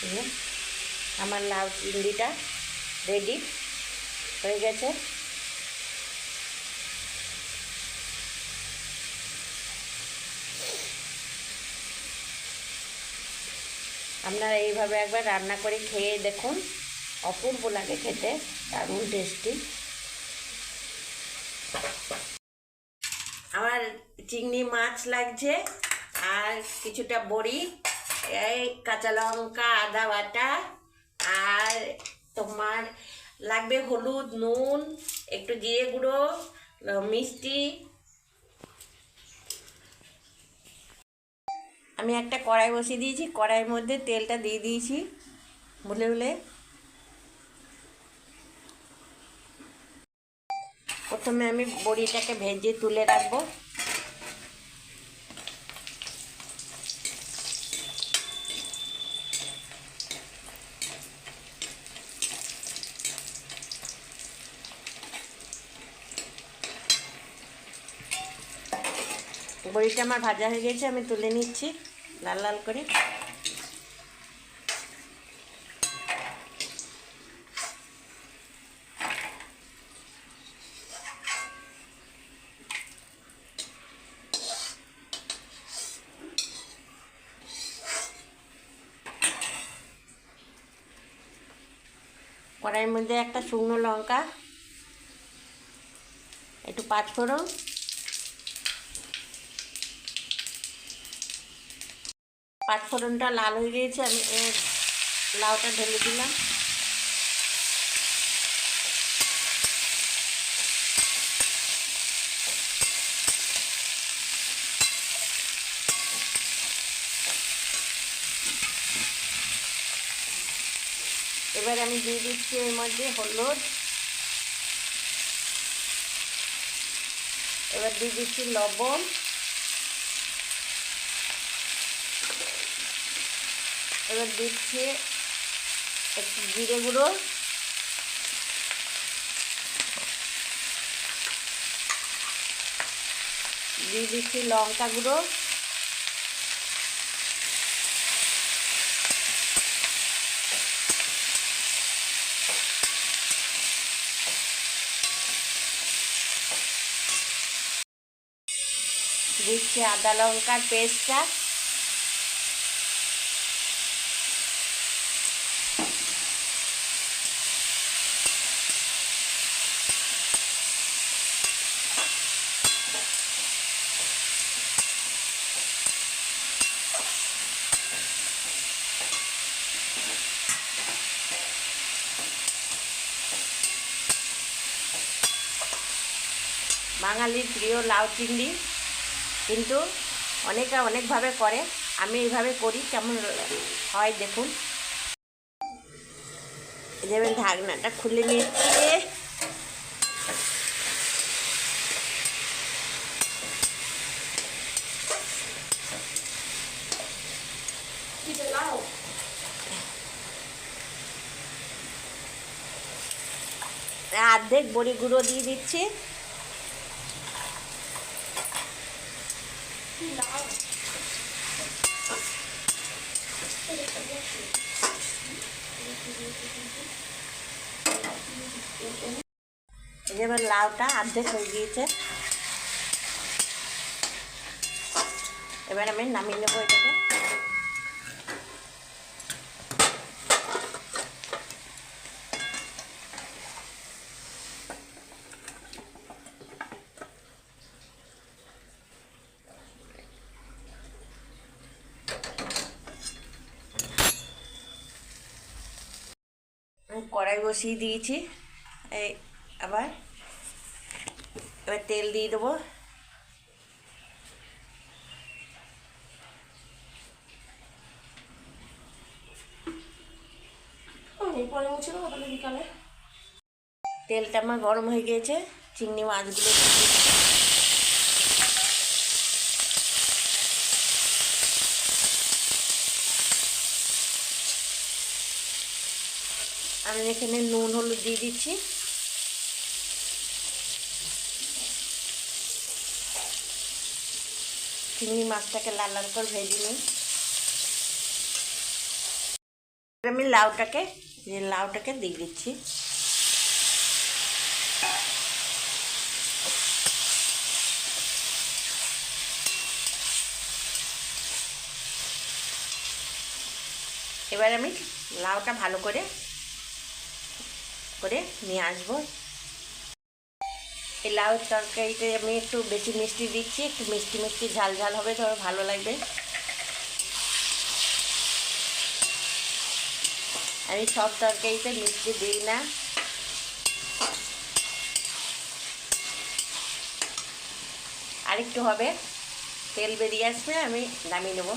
এই যে আমার লাউ চিংড়িটা রেডি হয়ে গেছে। আপনারা এইভাবে একবার রান্না করে খেয়ে দেখুন, অপূর্ব লাগে খেতে, দারুণ টেস্টি। আমার চিংড়ি মাছ লাগছে আর কিছুটা বড়ি, এই কাঁচা লঙ্কা, আদা বাটা, আর তোমার লাগবে হলুদ, নুন, একটু জিরে গুঁড়ো, মিষ্টি। আমি একটা কড়াই বসিয়ে দিয়েছি, কড়াইয়ের মধ্যে তেলটা দিয়ে দিয়েছি বলে বলে। প্রথমে আমি বড়িটাকে ভেজে তুলে রাখবো। বড়িটা আমার ভাজা হয়ে গেছে, আমি তুলে নিচ্ছি লাল লাল করে। কড়াইয়ের মধ্যে একটা শুকনো লঙ্কা, একটু পাঁচফোড়ন, পাঁচফোড়নটা লাল হয়ে গিয়েছে, আমি লাউটা ঢেলে দিলাম। এবার আমি দিয়ে দিচ্ছি এর মধ্যে হলুদ, এবার দিয়ে দিচ্ছি লবণ, এবার দিচ্ছি একটু জিরে গুঁড়ো, দিয়ে দিচ্ছি লঙ্কা গুঁড়ো, দিচ্ছি আদা লঙ্কার পেস্টটা, বাঙালির প্রিয় লাউ চিংড়ি, কিন্তু অনেকে অনেকভাবে করে, আমি এইভাবে করি, কেমন হয় দেখুন। যেমন ঢাকনাটা খুলে নিচ্ছে, অর্ধেক বড়ি গুঁড়ো দিয়ে দিচ্ছি, এবার লাউটা অর্ধেক হয়ে গিয়েছে, এবার আমি নামিয়ে নেবো এটাকে। কড়াই বসিয়ে দিয়েছি, এই আবার এবার তেল দিয়ে দেবো। তেলটা আমার গরম হয়ে গিয়েছে, চিংড়ি মাছগুলো দিয়ে দিচ্ছি। আমি এখানে নুন হলুদ দিয়ে দিচ্ছি, চিংড়ি মাছটাকে লাল লাল করে ভেজে নিই। আমি লাউটাকে দিয়ে দিচ্ছি। এবার আমি লাউটা ভালো করে নিয়ে আসবো। এই লাউ তরকারিতে আমি একটু বেশি মিষ্টি দিচ্ছি, একটু মিষ্টি মিষ্টি ঝাল ঝাল হবে, ধরো ভালো লাগবে। আমি সব তরকারিতে মিষ্টি দিই না। আরেকটু হবে, তেল বেরিয়ে আসবে, আমি নামিয়ে নেব।